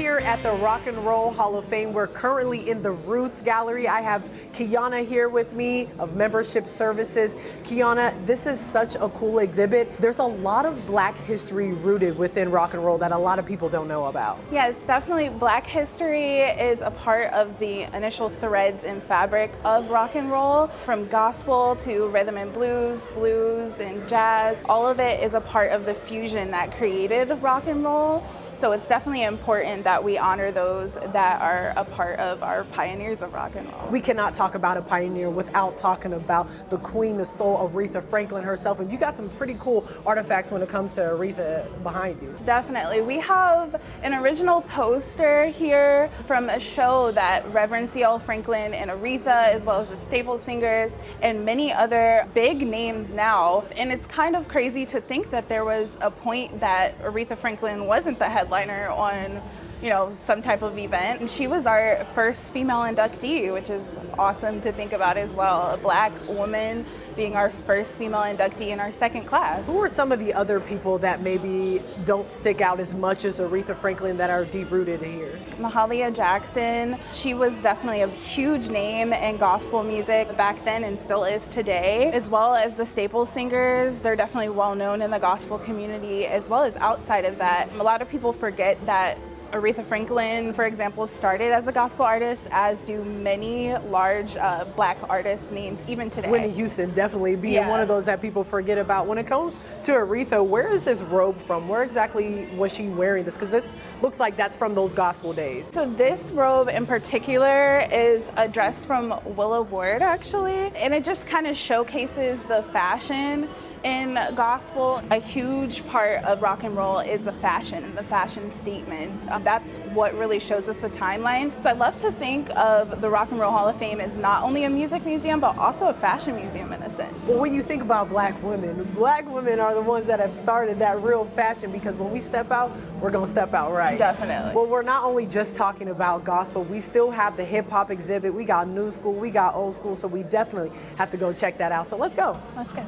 here at the Rock and Roll Hall of Fame. We're currently in the Roots Gallery. I have Kiana here with me of Membership Services. Kiana, this is such a cool exhibit. There's a lot of Black history rooted within rock and roll that a lot of people don't know about. Yes, definitely. Black history is a part of the initial threads and fabric of rock and roll, from gospel to rhythm and blues, blues and jazz. All of it is a part of the fusion that created rock and roll. So it's definitely important that we honor those that are a part of our pioneers of rock and roll. We cannot talk about a pioneer without talking about the Queen of Soul, Aretha Franklin herself. And you got some pretty cool artifacts when it comes to Aretha behind you. Definitely. We have an original poster here from a show that Reverend C.L. Franklin and Aretha, as well as the Staple Singers and many other big names now. And it's kind of crazy to think that there was a point that Aretha Franklin wasn't the headliner on, some type of event. And she was our first female inductee, which is awesome to think about as well. A Black woman being our first female inductee in our second class. Who are some of the other people that maybe don't stick out as much as Aretha Franklin that are deep rooted here? Mahalia Jackson, she was definitely a huge name in gospel music back then and still is today, as well as the Staple Singers. They're definitely well known in the gospel community as well as outside of that. A lot of people forget that Aretha Franklin, for example, started as a gospel artist, as do many large Black artist names even today. Whitney Houston definitely being one of those that people forget about. When it comes to Aretha, where is this robe from? Where exactly was she wearing this? Because this looks like that's from those gospel days. So this robe in particular is a dress from Willa Ward, actually, and it just kind of showcases the fashion in gospel. A huge part of rock and roll is the fashion and the fashion statements. That's what really shows us the timeline. So I love to think of the Rock and Roll Hall of Fame as not only a music museum, but also a fashion museum in a sense. Well, when you think about Black women are the ones that have started that real fashion, because when we step out, we're gonna step out right. Definitely. Well, we're not only just talking about gospel, we still have the hip hop exhibit. We got new school, we got old school, so we definitely have to go check that out. So let's go. Let's go.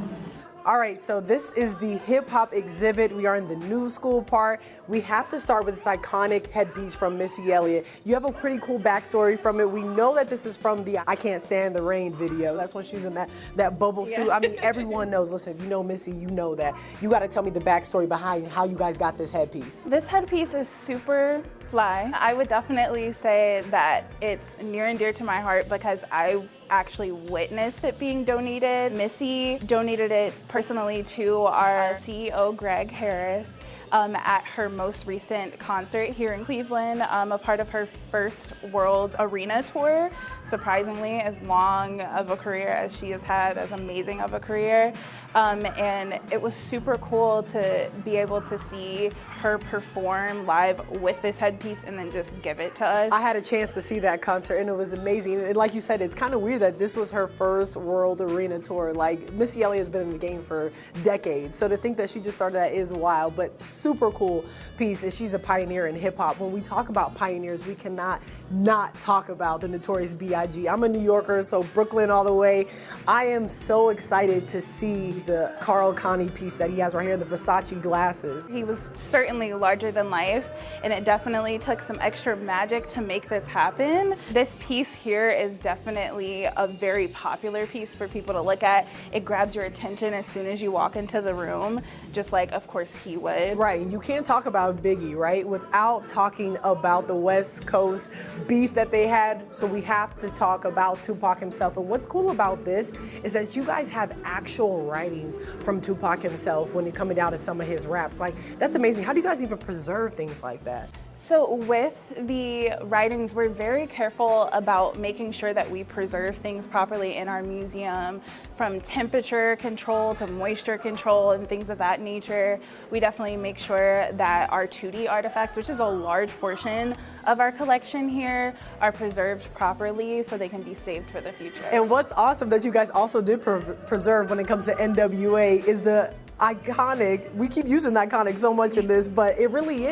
All right, so this is the hip hop exhibit. We are in the new school part. We have to start with this iconic headpiece from Missy Elliott. You have a pretty cool backstory from it. We know that this is from the I Can't Stand the Rain video. That's when she's in that bubble suit. I mean, everyone knows. Listen, if you know Missy, you know that. You got to tell me the backstory behind how you guys got this headpiece. This headpiece is super fly. I would definitely say that it's near and dear to my heart because I actually witnessed it being donated. Missy donated it personally to our CEO, Greg Harris, at her most recent concert here in Cleveland, a part of her first World Arena tour. Surprisingly, as long of a career as she has had, as amazing of a career. And it was super cool to be able to see her perform live with this headpiece and then just give it to us. I had a chance to see that concert and it was amazing. And like you said, it's kind of weird that this was her first World Arena tour. Like, Missy Elliott has been in the game for decades. So to think that she just started that is wild, but super cool piece. And she's a pioneer in hip hop. When we talk about pioneers, we cannot not talk about the Notorious B.I.G. I'm a New Yorker, so Brooklyn all the way. I am so excited to see the Carl Connie piece that he has right here, the Versace glasses. He was certainly larger than life, and it definitely took some extra magic to make this happen. This piece here is definitely a very popular piece for people to look at. It grabs your attention as soon as you walk into the room, just like, of course, he would. Right, you can't talk about Biggie, right, without talking about the West Coast beef that they had, so we have to talk about Tupac himself. And what's cool about this is that you guys have actual writings from Tupac himself when it coming down to some of his raps. Like, that's amazing. How do you guys even preserve things like that? So with the writings, we're very careful about making sure that we preserve things properly in our museum, from temperature control to moisture control and things of that nature. We definitely make sure that our 2D artifacts, which is a large portion of our collection here, are preserved properly so they can be saved for the future. And what's awesome that you guys also did preserve when it comes to NWA is the iconic, we keep using iconic so much in this, but it really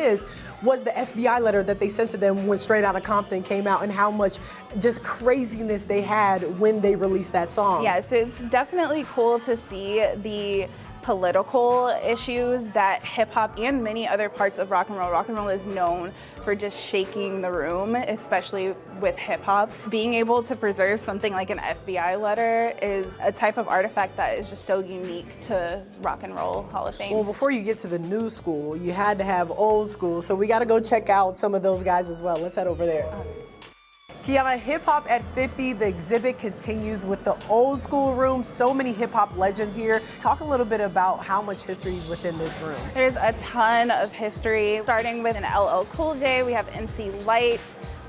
was the FBI letter that they sent to them when Straight Outta Compton came out, and how much just craziness they had when they released that song. Yeah, so it's definitely cool to see the political issues that hip hop and many other parts of rock and roll. Rock and roll is known for just shaking the room, especially with hip hop. Being able to preserve something like an FBI letter is a type of artifact that is just so unique to Rock and Roll Hall of Fame. Well, before you get to the new school, you had to have old school, so we got to go check out some of those guys as well. Let's head over there. Kiana, Hip Hop at 50, the exhibit continues with the old school room. So many hip hop legends here. Talk a little bit about how much history is within this room. There's a ton of history, starting with an LL Cool J. We have MC Lyte,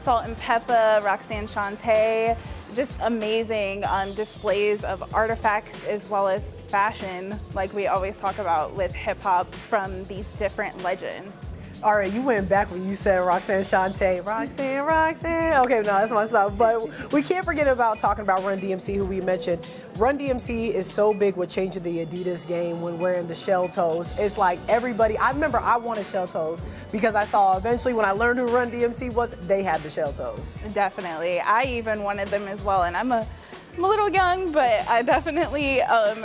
Salt and Peppa, Roxanne Shante. Just amazing displays of artifacts as well as fashion, like we always talk about with hip hop from these different legends. All right, you went back when you said Roxanne Shante. Roxanne. Okay, no, that's my stuff. But we can't forget about talking about Run DMC, who we mentioned. Run DMC is so big with changing the Adidas game when wearing the shell toes. It's like everybody, I remember I wanted shell toes because I saw eventually when I learned who Run DMC was, they had the shell toes. Definitely. I even wanted them as well, and I'm a little young, but I definitely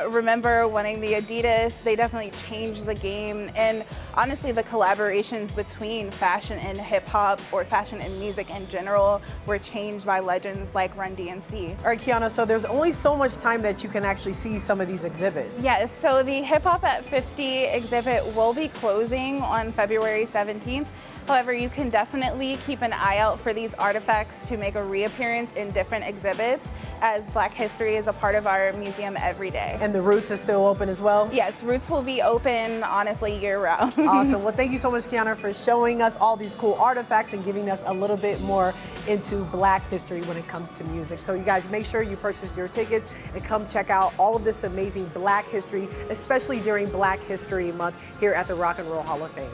remember wanting the Adidas. They definitely changed the game, and honestly the collaborations between fashion and hip hop, or fashion and music in general, were changed by legends like Run DMC. All right, Kiana, so there's only so much time that you can actually see some of these exhibits. Yes, so the Hip Hop at 50 exhibit will be closing on February 17th. However, you can definitely keep an eye out for these artifacts to make a reappearance in different exhibits, as Black history is a part of our museum every day. And the Roots is still open as well? Yes, Roots will be open, honestly, year-round. Awesome. Well, thank you so much, Kiana, for showing us all these cool artifacts and giving us a little bit more into Black history when it comes to music. So you guys make sure you purchase your tickets and come check out all of this amazing Black history, especially during Black History Month here at the Rock and Roll Hall of Fame.